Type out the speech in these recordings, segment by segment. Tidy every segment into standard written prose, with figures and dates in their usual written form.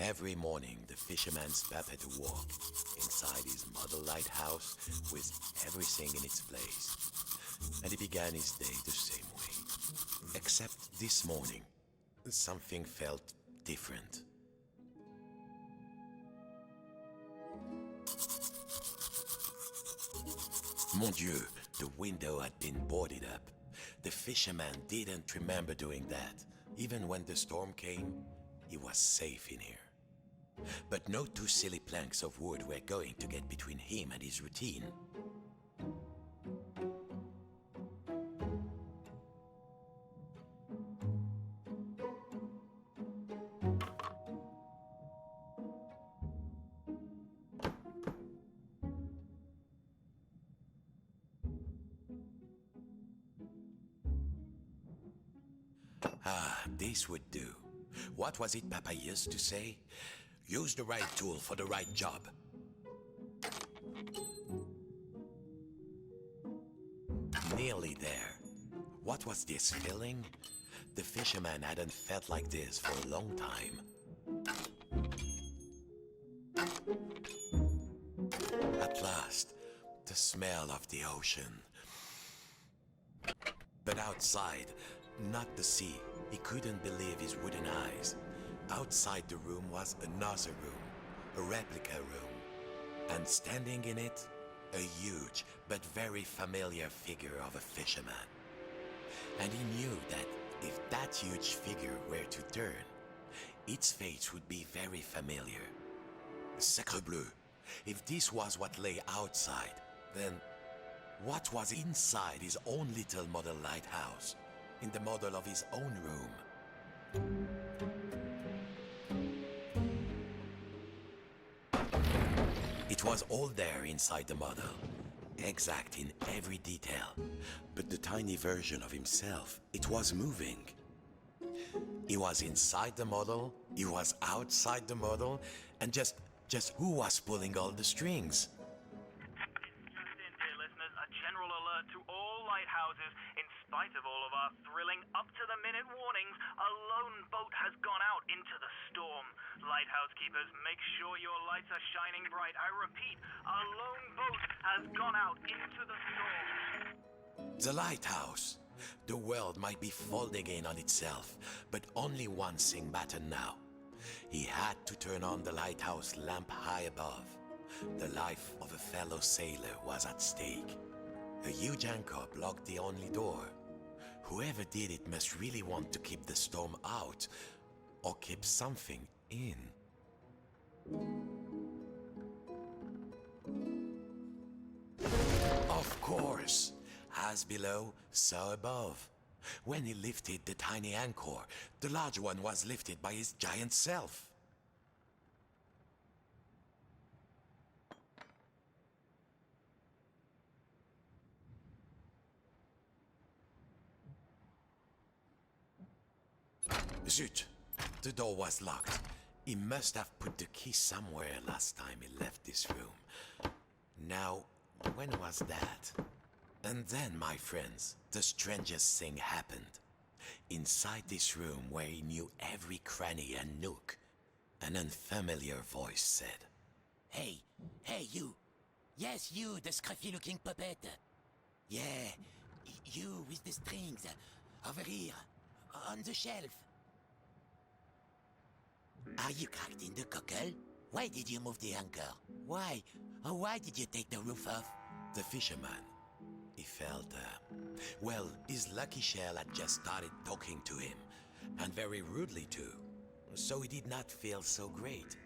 Every morning, the fisherman's papa to walk inside his model lighthouse with everything in its place. And he began his day the same way. Except this morning, something felt different. Mon Dieu, the window had been boarded up. The fisherman didn't remember doing that. Even when the storm came, he was safe in here. But no two silly planks of wood were going to get between him and his routine. This would do. What was it Papa used to say? Use the right tool for the right job. Nearly there. What was this feeling? The fisherman hadn't felt like this for a long time. At last, the smell of the ocean. But outside, not the sea. He couldn't believe his wooden eyes. Outside the room was another room, a replica room. And standing in it, a huge but very familiar figure of a fisherman. And he knew that if that huge figure were to turn, its face would be very familiar. Sacre bleu! If this was what lay outside, then what was inside his own little model lighthouse, in the model of his own room? It was all there inside the model, exact in every detail. But the tiny version of himself, it was moving. He was inside the model, he was outside the model, and just who was pulling all the strings? Dear listeners, a general alert to all lighthouses. In spite of all of our thrilling up-to-the-minute warnings, a lone boat has gone out into the storm. Lighthouse keepers, make sure your lights are shining bright. I repeat, a lone boat has gone out into the storm. The lighthouse. The world might be folding in on itself, but only one thing mattered now. He had to turn on the lighthouse lamp high above. The life of a fellow sailor was at stake. A huge anchor blocked the only door. Whoever did it must really want to keep the storm out, or keep something in. Of course! As below, so above. When he lifted the tiny anchor, the large one was lifted by his giant self. Zut! The door was locked. He must have put the key somewhere last time he left this room. Now, when was that? And then, my friends, the strangest thing happened. Inside this room where he knew every cranny and nook, an unfamiliar voice said, Hey, you. Yes, you, the scruffy-looking puppet. Yeah, you with the strings. Over here, on the shelf. Are you cracked in the cockle? Why did you move the anchor? Why? Oh, why did you take the roof off? The fisherman. He felt, well, his lucky shell had just started talking to him, and very rudely too, so he did not feel so great.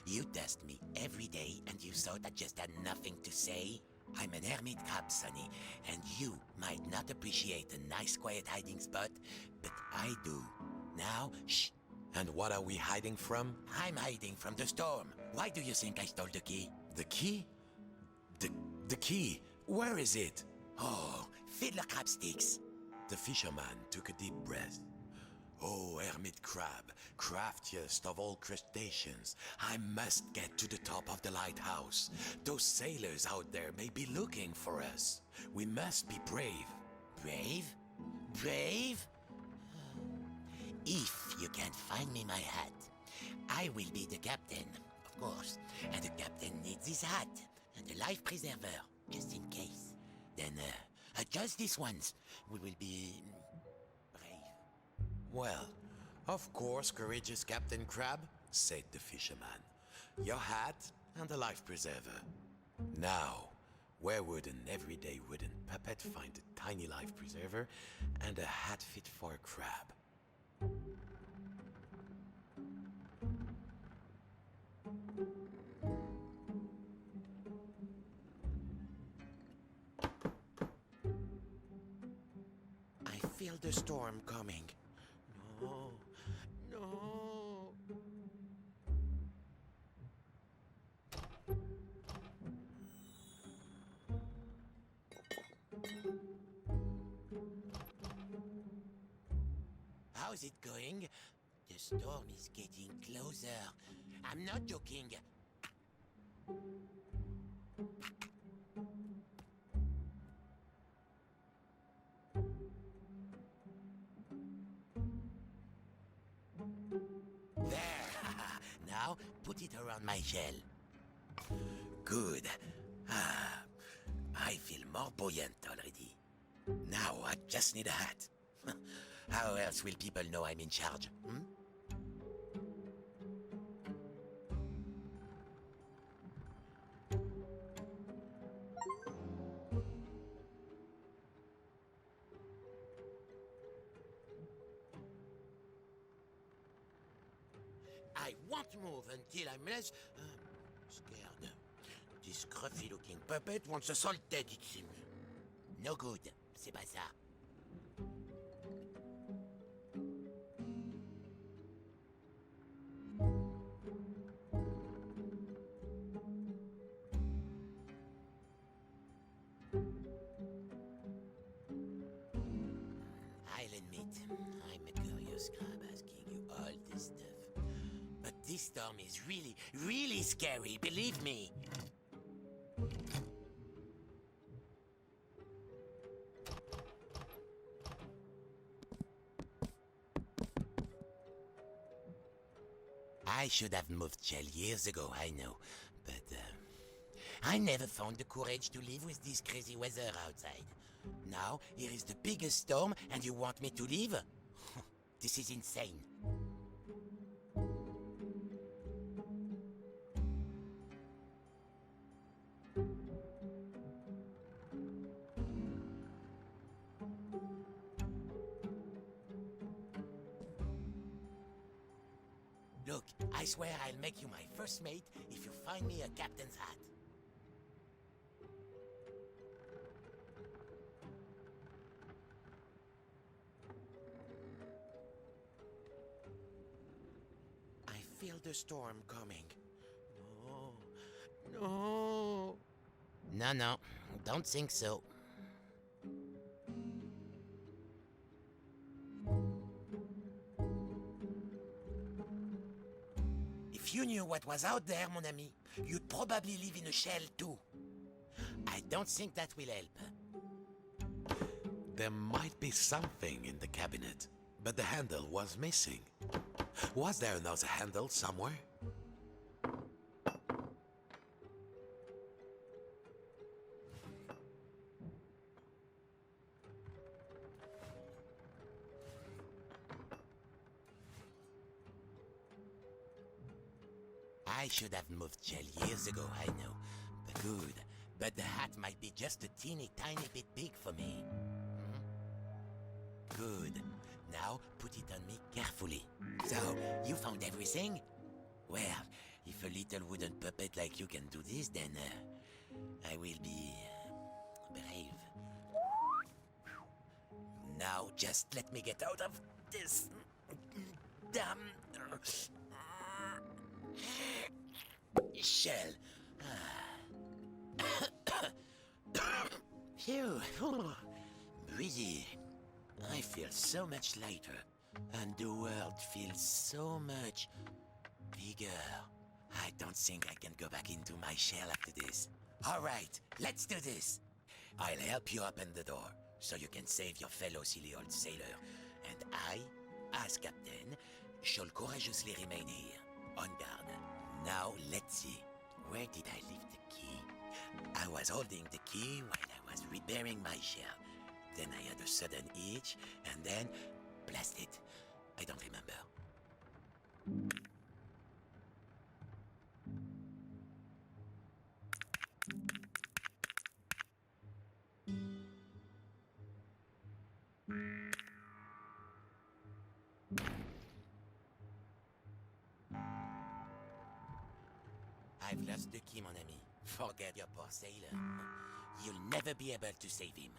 You test me every day and you thought I just had nothing to say? I'm an hermit crab, Sonny, and you might not appreciate a nice quiet hiding spot, but I do. Now, shh. And what are we hiding from? I'm hiding from the storm. Why do you think I stole the key? The key? The key? Where is it? Oh, fiddler crab sticks. The fisherman took a deep breath. Oh, hermit crab, craftiest of all crustaceans, I must get to the top of the lighthouse. Those sailors out there may be looking for us. We must be brave. Brave? Brave? If you can't find me my hat, I will be the captain, of course. And the captain needs his hat and a life preserver, just in case. Then, just this once. We will be brave. Well, of course, courageous Captain Crab, said the fisherman. Your hat and a life preserver. Now, where would an everyday wooden puppet find a tiny life preserver and a hat fit for a crab? I feel the storm coming. No, no. How's it going? The storm is getting closer. I'm not joking. There! Now, put it around my shell. Good. I feel more buoyant already. Now, I just need a hat. How else will people know I'm in charge, hmm? I won't move until I'm less scared. This scruffy-looking puppet wants us all dead, it seems. No good, c'est pas ça. I'll admit, I'm a curious crab asking you all this stuff. But this storm is really, really scary, believe me. I should have moved shell years ago, I know. But, I never found the courage to live with this crazy weather outside. Now, here is the biggest storm, and you want me to leave? This is insane. Look, I swear I'll make you my first mate if you find me a captain's hat. I feel the storm coming. No, no. No, don't think so. If you knew what was out there, mon ami, you'd probably live in a shell too. I don't think that will help. There might be something in the cabinet, but the handle was missing. Was there another handle somewhere? I should have moved shell years ago, I know. But good. But the hat might be just a teeny tiny bit big for me. Hmm? Good. Now put it on me carefully. So, you found everything? Well, if a little wooden puppet like you can do this, then I will be brave. Now just let me get out of this damn shell. Phew. Breezy. I feel so much lighter, and the world feels so much bigger. I don't think I can go back into my shell after this. All right, let's do this. I'll help you open the door, so you can save your fellow silly old sailor. And I, as captain, shall courageously remain here. On guard. Now, let's see. Where did I leave the key? I was holding the key while I was repairing my shell. Then I had a sudden itch, and then... blast it. I don't remember. I've lost the key, mon ami. Forget your poor sailor. You'll never be able to save him.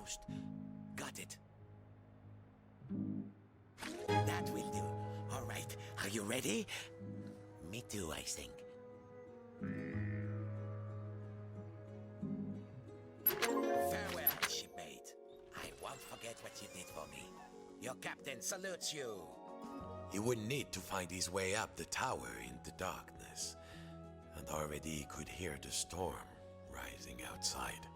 Almost. Got it. That will do. All right. Are you ready? Me too, I think. Farewell, shipmate. I won't forget what you did for me. Your captain salutes you. He would need to find his way up the tower in the darkness, and already he could hear the storm rising outside.